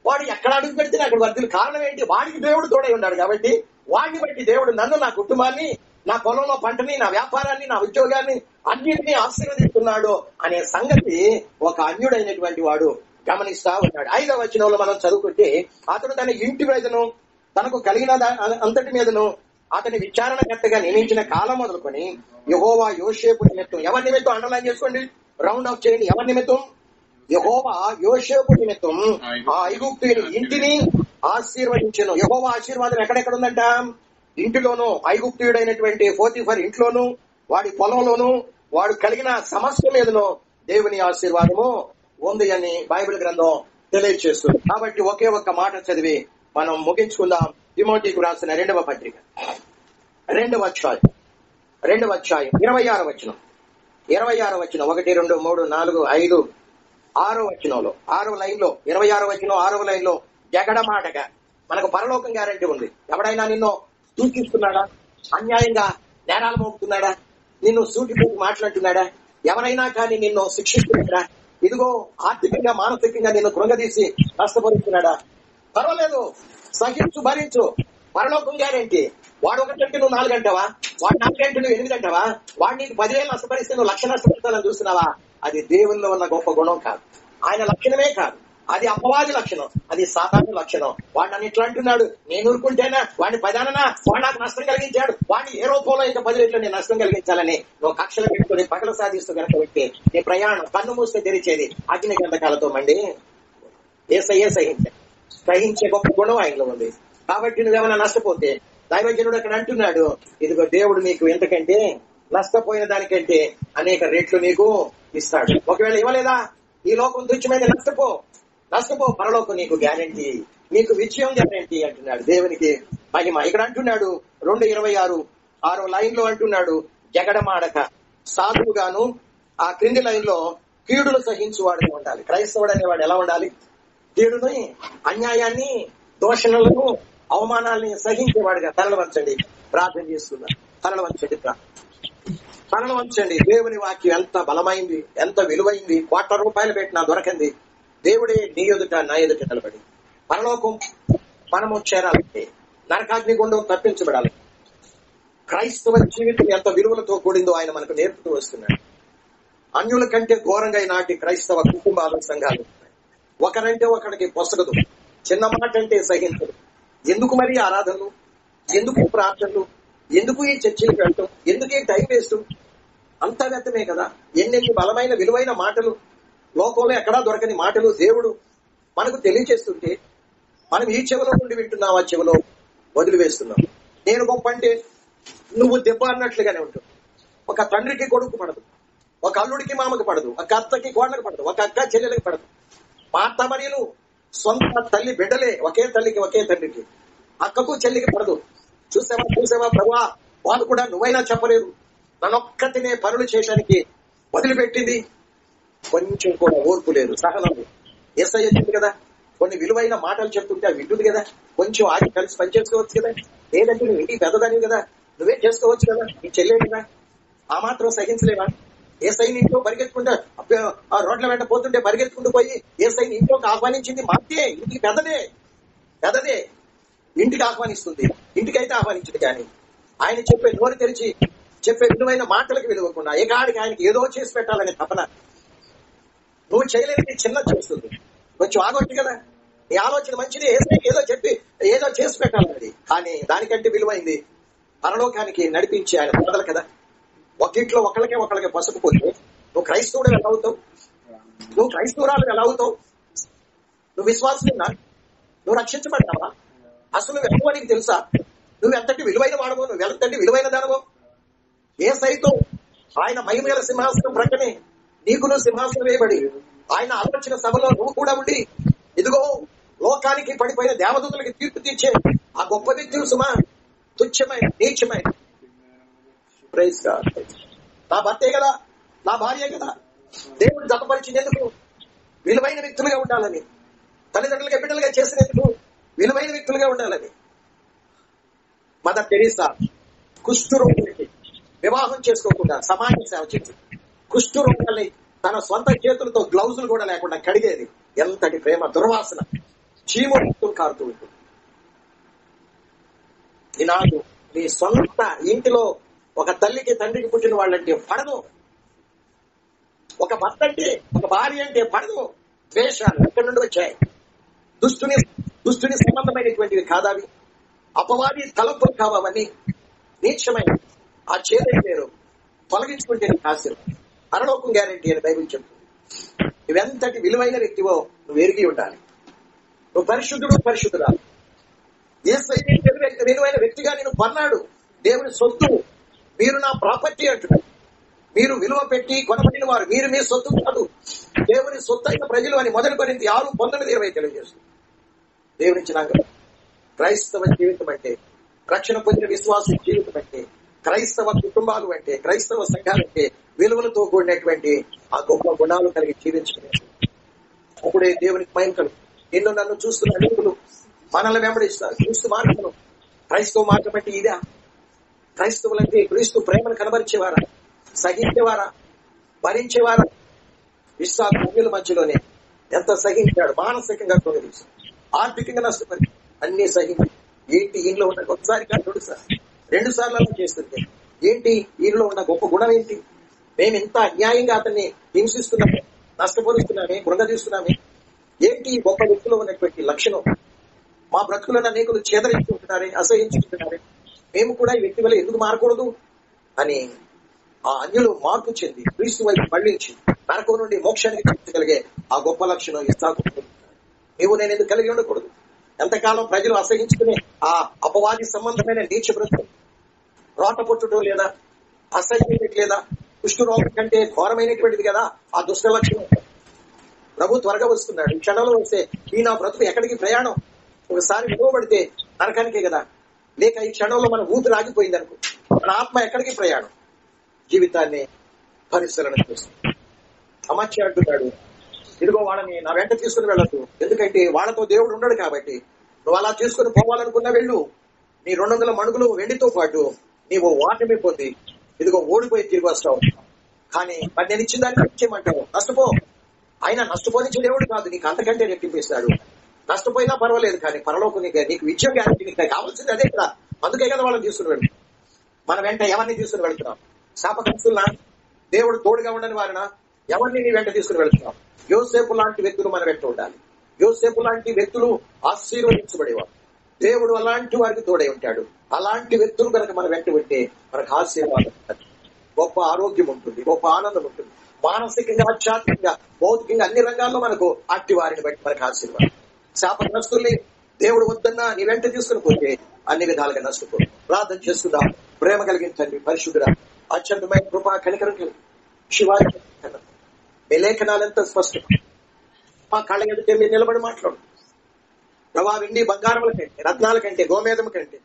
A: వాడు ఎక్కడ అడుగు పెడితే అక్కడ వర్ధిల్లు. కారణం ఏంటి? వాడికి దేవుడు తోడై ఉన్నాడు కాబట్టి వాడిని బట్టి దేవుడు నన్ను, నా కుటుంబాన్ని, నా పొలంలో పంటని, నా వ్యాపారాన్ని, నా ఉద్యోగాన్ని అన్నింటినీ ఆశీర్వదిస్తున్నాడు అనే సంగతి ఒక అన్యుడైనటువంటి వాడు గమనిస్తా ఉన్నాడు. 5వ వచనంలో మనం చదువుకుంటే, అతడు తన ఇంటి మీదను తనకు కలిగిన అంతటి మీదను అతని విచారణకర్తగా నియమించిన కాలం మొదలుకొని యెహోవా యోసేపు నిమిత్తం, ఎవరి నిమిత్తం అండర్లైన్ చేసుకోండి, రౌండ్ ఆఫ్ చేయండి, ఎవరి నిమిత్తం? యెహోవా యోసేపు నిమిత్తం ఆ ఐగుప్తీయుని ఇంటిని ఆశీర్వదించెను. యెహోవా ఆశీర్వాదం ఎక్కడెక్కడ ఉందంట? ఇంటిలోను, ఐగుప్తీయుడైనటువంటి పోతీఫర్ ఇంట్లోను, వాడి పొలంలోను, వాడు కలిగిన సమస్య మీదను దేవుని ఆశీర్వాదము ఉంది అని బైబిల్ గ్రంథం తెలియజేస్తుంది. కాబట్టి ఒకే ఒక్క మాట చదివి మనం ముగించుకుందాం. తిమోతికి రాసిన 2వ పత్రిక 2వ అధ్యాయం 26వ వచనం 1, 2, 3, 4, 5, 6వ వచనంలో 6వ లైన్లో 26వ వచనం 6వ లైన్లో జగడమాటగా మనకు పరలోకం గ్యారంటీ ఉంది. ఎవడైనా నిన్ను సూచిస్తున్నాడా? అన్యాయంగా నేరాలు మోపుతున్నాడా? నిన్ను సూటిపోటు మాట్లాడుతున్నాడా? ఎవరైనా కానీ నిన్ను శిక్షిస్తున్నాడా? ఇదిగో ఆర్థికంగా మానసికంగా నిన్ను కృంగదీసి నష్టపరుస్తున్నాడా? పర్వాలేదు, సహించు, భరించు. పరలోకం గ్యారెంటీ. వాడు 1 గంట నువ్వు 4 గంటవా? వాడు 4 గంట నువ్వు 8 గంటవా? వాడు నీకు 10,000 నష్టపరిస్తే నువ్వు 1,00,000 నష్టపరుస్తానని చూస్తున్నావా? అది దేవుల్లో ఉన్న గొప్ప గుణం కాదు, ఆయన లక్షణమే కాదు. అది అపవాది లక్షణం, అది సాతాను లక్షణం. వాడు నన్ను ఇట్లా అంటున్నాడు, నేను ఊరుకుంటేనా? వాడిని 10 అననా? వాడు నాకు నష్టం కలిగించాడు, వాడిని ఏ రూపంలో ఇంకా 10 రెట్లు నేను నష్టం కలిగించాలని నువ్వు కక్షలు పెట్టుకుని పగలు సాధిస్తూ కనుక పెట్టి నీ ప్రయాణం కన్ను మూస్తే తెరిచేది అగ్ని గంధకాలతో మండి. యేసయ్యే సహించే గొప్ప గుణం ఆయనలో ఉంది. కాబట్టి నువ్వేమైనా నష్టపోతే దైవజనుడు అక్కడ అంటున్నాడు, ఇదిగో దేవుడు నీకు ఎంతకంటే నష్టపోయిన దానికంటే అనేక రెట్లు నీకు ఇస్తాడు. ఒకవేళ ఇవ్వలేదా? ఈ లోకం తుచ్చమైన నష్టపో, పరలోకం నీకు గ్యారంటీ, నీకు విజయం గ్యారంటీ అంటున్నాడు. దేవునికి మహిమ. ఇక్కడ అంటున్నాడు 2:26 6వ లైన్ లో అంటున్నాడు, జగడమాడక సాధువుగాను. ఆ క్రింది లైన్ లో కీడులు సహించువాడుగా ఉండాలి. క్రైస్తవుడు అనేవాడు ఎలా ఉండాలి? కీడుని, అన్యాయాన్ని, దోషణలను, అవమానాల్ని సహించేవాడుగా. తలలు వంచండి, ప్రార్థన చేస్తున్నా. తలలు వంచండి. దేవుని వాక్యం ఎంత బలమైంది, ఎంత విలువైంది. ₹1,00,000 పెట్టినా దొరకంది. దేవుడే నీ ఎదుట నా ఎదుట నిలబడి పరలోకం మనము చేరాలంటే, నరకాగ్ని గుండం తప్పించబడాలి. క్రైస్తవ జీవితం ఎంత విలువలతో కూడిందో ఆయన మనకు నేర్పుతూ వస్తున్నాడు. అన్యుల కంటే ఘోరంగా నాటి క్రైస్తవ కుటుంబాల సంఘాలు ఒకరంటే ఒకరికి పొసగదు, చిన్న మాట అంటే సహించదు. ఎందుకు మరి ఆరాధనలు, ఎందుకు ప్రార్థనలు, ఎందుకు ఈ చర్చలకు వెళ్ళటం, ఎందుకు ఈ టైం వేస్ట్? అంతా వ్యర్థమే కదా. ఎన్నెన్ని బలమైన విలువైన మాటలు లోకంలో ఎక్కడా దొరకని మాటలు దేవుడు మనకు తెలియజేస్తుంటే మనం ఈ చెవిలో నుండి వింటున్నాం, ఆ చెవిలో వదిలివేస్తున్నాం. నేను గొప్ప అంటే నువ్వు దెబ్బ అన్నట్లుగానే ఉంటుంది. ఒక తండ్రికి కొడుకు పడదు, ఒక అల్లుడికి మామకు పడదు, ఒక అత్తకి కోడలకు పడదు, ఒక అక్క చెల్లెలకి పడదు. మా అత్త మరియలు సొంత తల్లి బిడ్డలే, ఒకే తల్లికి ఒకే తండ్రికి. అక్కకు చెల్లికి పడదు. చూసావా ప్రభువా, వాళ్ళు కూడా నువ్వైనా చెప్పలేరు. నన్నొక్కటినే పనులు చేయడానికి వదిలిపెట్టింది. కొంచెం కూడా ఓర్పు లేదు, సహనం లేదు. యేసయ్య చెప్పింది కదా, కొన్ని విలువైన మాటలు చెప్తుంటే అవి వింటుంది కదా, కొంచెం ఆగి కలిసి పనిచేసుకోవచ్చు కదా. లేదంటే నువ్వు ఇంటికి పెద్దదానివి కదా, నువ్వే చేసుకోవచ్చు కదా, నీ చెల్లె కదా, ఆ మాత్రం సహించలేవా? యేసయ్యని ఇంట్లో పరిగెత్తుకుంటా ఆ రోడ్ల వెంట పోతుంటే పరిగెత్తుకుంటూ పోయి యేసయ్యని ఇంట్లోకి ఆహ్వానించింది మాతే. ఇంటికి పెద్దదే ఇంటికి ఆహ్వానిస్తుంది, ఇంటికైతే ఆహ్వానించింది. కానీ ఆయన చెప్పే నోరు తెరిచి చెప్పే విలువైన మాటలకు విలువకుండా ఏకాడికి ఆయనకి ఏదో చేసి పెట్టాలనే తపన. నువ్వు చేయలేని చిన్న చేస్తుంది. కొంచెం ఆగొచ్చు కదా, నీ ఆలోచన మంచిది, ఏదో చెప్పి ఏదో చేసి పెట్టాలన్నది. కానీ దానికంటే విలువైంది పరలోకానికి నడిపించి ఆయన బోధలు కదా. ఒకింట్లో ఒకళ్ళకే పసుపు పోతే నువ్వు క్రైస్తవుడు ఎలా అవుతావు? నువ్వు క్రైస్తవురాలు ఎలా అవుతావు? నువ్వు విశ్వాసమేనా? నువ్వు రక్షించబడ్డావా? అసలు నువ్వు నీకు తెలుసా? నువ్వు ఎంతటి విలువైన వాడవో, నువ్వు ఎంతటి విలువైన దానవో. యేసయ్యతో ఆయన మహిమగల సింహాసనం ప్రక్కనే నీకును సింహాసనం వేయబడి ఆయన ఆలోచన సభలో నువ్వు కూడా ఉండి, ఇదిగో లోకానికి పడిపోయిన దేవదూతలకి తీర్పు తీర్చే ఆ గొప్ప వ్యక్తులు సుమా, తుచ్చమైన నీచమైన. Praise God. నా భర్తే కదా, నా భార్య కదా, దేవుడు జతపరిచినందుకు విలువైన వ్యక్తులుగా ఉండాలని, తల్లిదండ్రులుగా బిడ్డలుగా చేసినందుకు విలువైన వ్యక్తులుగా ఉండాలని. మదర్ టెరెసా కుష్ఠరోగులకి వివాహం చేసుకోకుండా సమాజ సేవ చేసింది. కుష్ఠరోగాల్ని తన సొంత చేతులతో గ్లౌజులు కూడా లేకుండా కడిగేది. ఎంతటి ప్రేమ! దుర్వాసన, చీము కారుతూ ఉంటుంది. ఈనాడు నీ సొంత ఇంటిలో ఒక తల్లికి తండ్రికి పుట్టిన వాళ్ళంటే పడదు, ఒక భర్త అంటే ఒక భార్య అంటే పడదు. ద్వేషాలు ఎక్కడి నుండి వచ్చాయి? దుష్టుని సంబంధమైనటువంటివి కాదావి, అపవాది తలంపులు కావని నీచమైన ఆ చేదైన పేరు తొలగించుకుంటే ఆశీర్వాదం, పరలోకం గ్యారెంటీ అని బైబిల్ చెప్తుంది. నువ్వెంతటి విలువైన వ్యక్తివో నువ్వు ఎరిగి ఉండాలి. నువ్వు పరిశుద్ధురాలు. యేసయ్య విలువైన వ్యక్తిగా నేను కొన్నాడు. దేవుని సొత్తు, మీరు నా ప్రాపర్టీ అంటున్నాడు. మీరు విలువ పెట్టి కొనబడిన వారు, మీరు మీ సొత్తు కాదు, దేవుని సొత్తు అయిన ప్రజలు అని 1 కొరింథీ 6:19-20 తెలియజేస్తుంది. దేవునిచ్చినాక క్రైస్తవ జీవితం అంటే, రక్షణ పొందిన విశ్వాస జీవితం అంటే, క్రైస్తవ కుటుంబాలు అంటే, క్రైస్తవ సంఘాలంటే విలువలతో కూడినటువంటి ఆ గొప్ప గుణాలు కలిగి జీవించుకునేది. అప్పుడే దేవునికి మహిమ కలుగు. నిన్ను నన్ను చూస్తున్న అనేకులు మనల్ని వెంబడిస్తారు. క్రీస్తు మార్గమును, క్రైస్తవ మార్గం అంటే ఇదా? క్రైస్తవులంటే క్రీస్తు ప్రేమను కనబరిచేవారా, సహించేవారా, భరించేవారా? విశ్వాస మధ్యలోనే ఎంత సహించాడు. మానసికంగా కొనిది, ఆర్థికంగా నష్టపడి అన్ని సహించి ఏంటి ఇంట్లో ఉన్న ఒకసారి కాదు 2 సార్లు అలా చేస్తుంటే ఏంటి ఈయనలో ఉన్న గొప్ప గుణం ఏంటి? మేము ఇంత అన్యాయంగా అతన్ని హింసిస్తున్నామే, నష్టపరుస్తున్నామే, కృంగదీస్తున్నామే. ఏంటి ఈ గొప్ప వ్యక్తిలో ఉన్నటువంటి లక్షణం? మా బ్రతుకులను అనేకులు చేదరించుకుంటున్నారే, అసహించుకుంటున్నారే, మేము కూడా ఈ వ్యక్తి వల్ల ఎందుకు మారకూడదు అని ఆ అన్యులు మార్పు చెంది క్రీస్తు వైపు మళ్లించి నరకం నుండి మోక్షానికి తీసుకెళ్ళగే ఆ గొప్ప లక్షణం ఇస్సాకు. నీవు నేను ఎందుకు కలిగి ఉండకూడదు? ఎంతకాలం ప్రజలు అసహించుకునే ఆ అపవాది సంబంధమైన నీచ బ్రతుకు, రోట పుట్టడం లేదా, అసహ్యం లేదా, కుష్ఠరోగం కంటే ఘోరమైనటువంటిది కదా ఆ దుష్ట లక్షణం. ప్రభు త్వరగా వస్తున్నాడు. ఈ క్షణంలో వస్తే ఈ నా బ్రతుకు ఎక్కడికి ప్రయాణం? ఒకసారి విలువబడితే నరకానికే కదా. లేక ఈ క్షణంలో మన ఊపిరి ఆగిపోయింది అనుకో, మన ఆత్మ ఎక్కడికి ప్రయాణం? జీవితాన్ని పరిశీలన చేస్తుంది. అమర్చి అంటున్నాడు, ఇదిగో వాళ్ళని నా వెంట తీసుకుని వెళ్ళద్దు, ఎందుకంటే వాళ్ళతో దేవుడు ఉండడు కాబట్టి. నువ్వు అలా తీసుకుని పోవాలనుకున్నా వెళ్ళు. నీ 200 మణుగులు వెండితో పాటు నీవు వాటమి పొంది ఇదిగో ఓడిపోయి తిరిగి వస్తావు. కానీ మరి నేను ఇచ్చిన దాన్ని ఇచ్చేయమంటావు, నష్టపో. ఆయన నష్టపోనిచ్చే దేవుడు కాదు, నీకు అంతకంటే రెట్టింపిస్తాడు. నష్టపోయినా పర్వాలేదు, కానీ పరలోకం నీకు విజయం గ్యారెంటీ. నీకు కావాల్సింది అదే కదా. అందుకే కదా వాళ్ళని తీసుకుని వెళ్తాం. మన వెంట ఎవరిని తీసుకుని వెళ్తున్నాం? శాపగ్రస్తులనా, దేవుడు తోడుగా ఉండని వారినా, ఎవరిని నీ వెంట తీసుకుని వెళ్తున్నాం? యోసేపు లాంటి వ్యక్తులు మన వెంట ఉండాలి. యోసేపు లాంటి వ్యక్తులు ఆశీర్వదించబడేవారు. దేవుడు అలాంటి వారికి తోడై ఉంటాడు. అలాంటి వ్యక్తులు కనుక మన వెంట ఉంటే మనకు ఆశీర్వాదం ఉంటుంది, గొప్ప ఆరోగ్యం ఉంటుంది, గొప్ప ఆనందం ఉంటుంది. మానసికంగా, ఆధ్యాత్మికంగా, భౌతికంగా అన్ని రంగాల్లో మనకు అట్టి వారిని బట్టి మనకు ఆశీర్వాదం. శాపగ్రస్తుల్ని దేవుడు వద్దన్నా నీ వెంట తీసుకుని పోతే అన్ని విధాలుగా నష్టపో. ప్రార్థన చేసుకుందాం. ప్రేమ కలిగిన తండ్రి, పరిశుద్ధుడా, అత్యంతమైన కృపా కనికరం కలిగి శివాజీ మీ లేఖనాలంతా స్పష్టం మా కళ్ళ ఎదుటే మీరు నిలబడి మాట్లాడు ప్రభా. వెండి బంగారముల కంటే, రత్నాల కంటే, గోమేదం కంటే,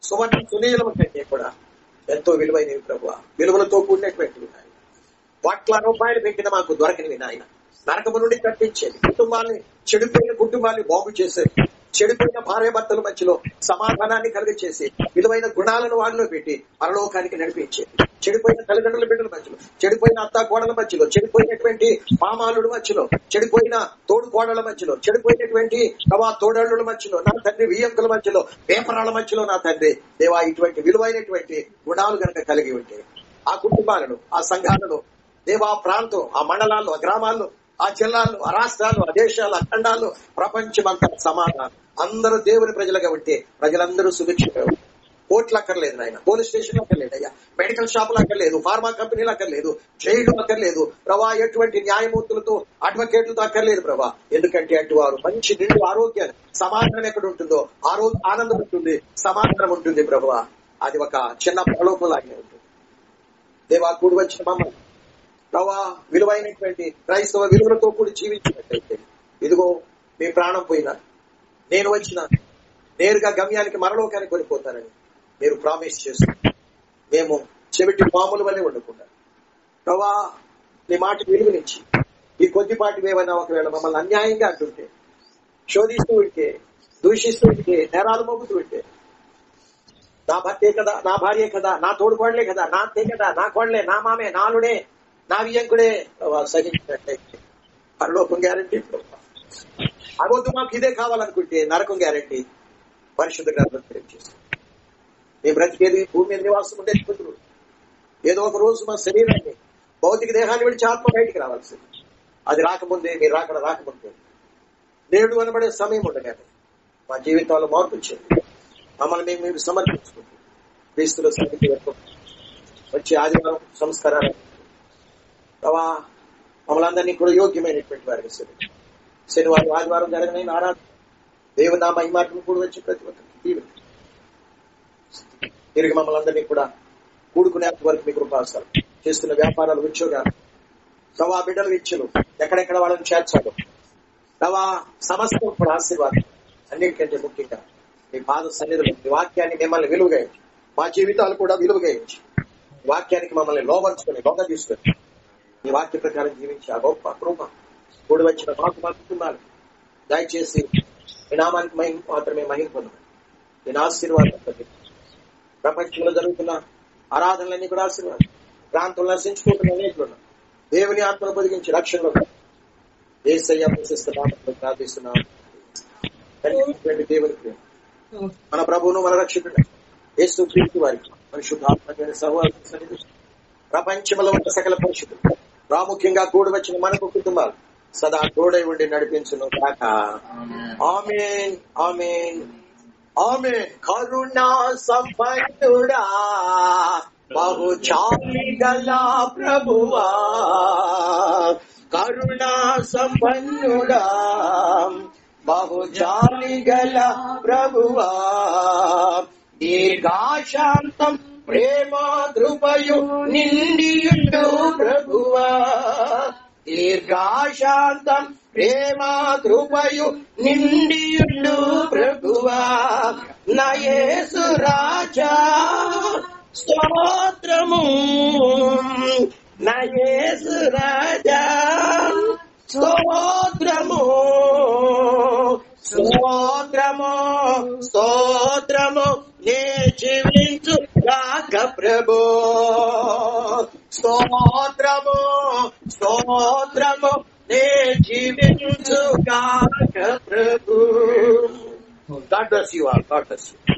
A: సువర్ణ సునీలము కంటే కూడా ఎంతో విలువైనవి ప్రభు. విలువలతో కూడినటువంటివి నాయన. కోట్ల రూపాయలు పెట్టిన మాకు దొరకనివి నాయన. నరకము నుండి తప్పించేది, కుటుంబాన్ని, చెడిపోయిన కుటుంబాన్ని బాగు చేసేది, చెడిపోయిన భార్య భర్తల మధ్యలో సమాధానాన్ని కలిగచేసి విలువైన గుణాలను వాడిలో పెట్టి పరలోకానికి నడిపించేది, చెడిపోయిన తల్లిదండ్రుల బిడ్డల మధ్యలో, చెడిపోయిన అత్త కోడల మధ్యలో, చెడిపోయినటువంటి మామాలుల మధ్యలో, చెడిపోయిన తోడు కోడల మధ్యలో, చెడిపోయినటువంటి తోడళ్ళుల మధ్యలో, నా తండ్రి వియ్యంకుల మధ్యలో, పేపరాల మధ్యలో నా తండ్రి దేవా ఇటువంటి విలువైనటువంటి గుణాలు కనుక కలిగి ఉంటే ఆ కుటుంబాలను, ఆ సంఘాలను దేవా, ప్రాంతం, ఆ మండలాల్లో, ఆ గ్రామాల్లో, ఆ జిల్లాల్లో, ఆ రాష్ట్రాలు, ఆ దేశాలు, ఆ ఖండాల్లో, ప్రపంచమంతా సమాధానం. అందరూ దేవుని ప్రజలుగా ఉంటే ప్రజలందరూ సుభిక్షంగా ఉంటారు. కోర్టులు అక్కర్లేదు నాయన, పోలీస్ స్టేషన్లు అక్కర్లేదు అయ్యా, మెడికల్ షాపులు అక్కర్లేదు, ఫార్మా కంపెనీలు అక్కర్లేదు, జైళ్లు అక్కర్లేదు ప్రభా, ఎటువంటి న్యాయమూర్తులతో, అడ్వకేట్లతో అక్కర్లేదు ప్రభా. ఎందుకంటే అటు వారు మంచి నిండు ఆరోగ్యాన్ని, సమాధానం ఎక్కడ ఉంటుందో ఆనందం ఉంటుంది, సమాధానం ఉంటుంది ప్రభువా. అది ఒక చిన్న ప్రలోభంలాగే ఉంటుంది. దేవా, కూడి వచ్చిన మమ్మల్ని ప్రభా విలువైనటువంటి క్రైస్తవ విలువలతో కూడి జీవించినట్లయితే ఇదిగో మీ ప్రాణం పోయినా, నేను వచ్చిన నేరుగా గమ్యానికి, మరలోకానికి వెళ్ళిపోతానని మీరు ప్రామిస్ చేస్తున్నారు. మేము చెవిటి మామూలు వల్లే ఉండకుండా ప్రభా నీ మాట విలువనిచ్చి ఈ కొద్దిపాటి ఏమైనా ఒకవేళ మమ్మల్ని అన్యాయంగా అంటుంటే, శోధిస్తూ ఉంటే, దూషిస్తూ ఉంటే, నేరాలు మోపుతూ ఉంటే, నా భర్తే కదా, నా భార్యే కదా, నా తోడుకోడలే కదా, నా అత్తే కదా, నా కోడలే, నా మామే, నాలుడే, నా వియ్యంకుడే సహించినట్లయితే పరలోకం గ్యారంటీ. అగొద్దు మాకు ఇదే కావాలనుకుంటే నరకం గ్యారంటీ. పరిశుద్ధ గ్రంథం తెలియజేస్తుంది. మీ బ్రతికేది భూమి మీద నివాసం ఉండే పుత్రుడు. ఏదో ఒక రోజు మా శరీరాన్ని, భౌతిక దేహాన్ని విడిచి ఆత్మ బయటికి రావాల్సింది. అది రాకముందే, మీరు రాకముందే నేడు అనబడే సమయం ఉండగానే మా జీవితాల్లో మార్పు వచ్చింది. మమ్మల్ని మేము సమర్పించుకుంటాం. క్రీస్తుల సన్నిధి వచ్చే ఆదివారం సంస్కారాలు ప్రభా మమ్మల్ని అందరినీ కూడా యోగ్యమైనటువంటి వారికి శనివారం, ఆదివారం జరగనైన ఆరాధన దేవుని నా మహిమాటను కూడా వచ్చి ప్రతి ఒక్కరికి తిరిగి మమ్మల్ని అందరినీ కూడా కూడుకునే వరకు మీకు కృపాస్తారు. చేస్తున్న వ్యాపారాలు, ఉద్యోగాలు ప్రభా, బిడ్డలు ఇచ్చులు ఎక్కడెక్కడ వాళ్ళని చేర్చాలో ప్రభా సమస్తం కూడా ఆశీర్వాదం. అన్నిటికంటే ముఖ్యంగా మీ పాద సన్నిధిలో మీ వాక్యాన్ని మిమ్మల్ని విలువగా ఇచ్చి, మా జీవితాలు కూడా విలువగా ఇచ్చి, వాక్యానికి మమ్మల్ని లోపరుచుకొని లొంగ తీసుకొని ఈ వాక్య ప్రకారం జీవించి ఆ గొప్ప కృప కూడి వచ్చిన మాకు, మా కుటుంబాలు దయచేసి మీ నామానికి మాత్రమే మహిమ పొందమని నేను ఆశీర్వాదం. ప్రపంచంలో జరుగుతున్న ఆరాధనలన్నీ కూడా ఆశీర్వాదం. ప్రాంతంలో నశించుకుంటున్న అనేకులు దేవుని ఆత్మను పొదిగించి రక్షణలో యేసయ్య ప్రశస్తనామములో ప్రార్థిస్తున్నాము. దేవుని ప్రేమ, మన ప్రభువును, మన రక్షకుడు యేసు క్రీస్తు వారికి పరిశుద్ధాత్మ సహోదరు ప్రపంచంలో ఉన్న సకల పరిశుద్ధులు, ప్రాముఖ్యంగా కూడి వచ్చిన మనకు కుటుంబాలు సదా తోడై ఉండి నడిపించును కాక. ఆమేన్, ఆమేన్, ఆమేన్. కరుణా సంపన్నుడా, బహుచాలి గల ప్రభువా, కరుణా సంపన్నుడా, బహుచాలి గల ప్రభువా, దీర్ఘశాంతం ప్రేమ కృపయు నిండియుండు ప్రభువా, దీర్ఘశాంతం ప్రేమ కృపయు నిండియుండు ప్రభువా, నా యేసు రాజా స్తోత్రము, నా యేసు రాజా స్తోత్రము, స్తోత్రము, స్తోత్రము, నే జీవించు కాక ప్రభు, స్తోత్రము, స్తోత్రము, నే జీవించు కాక ప్రభు. God bless you all. God bless you.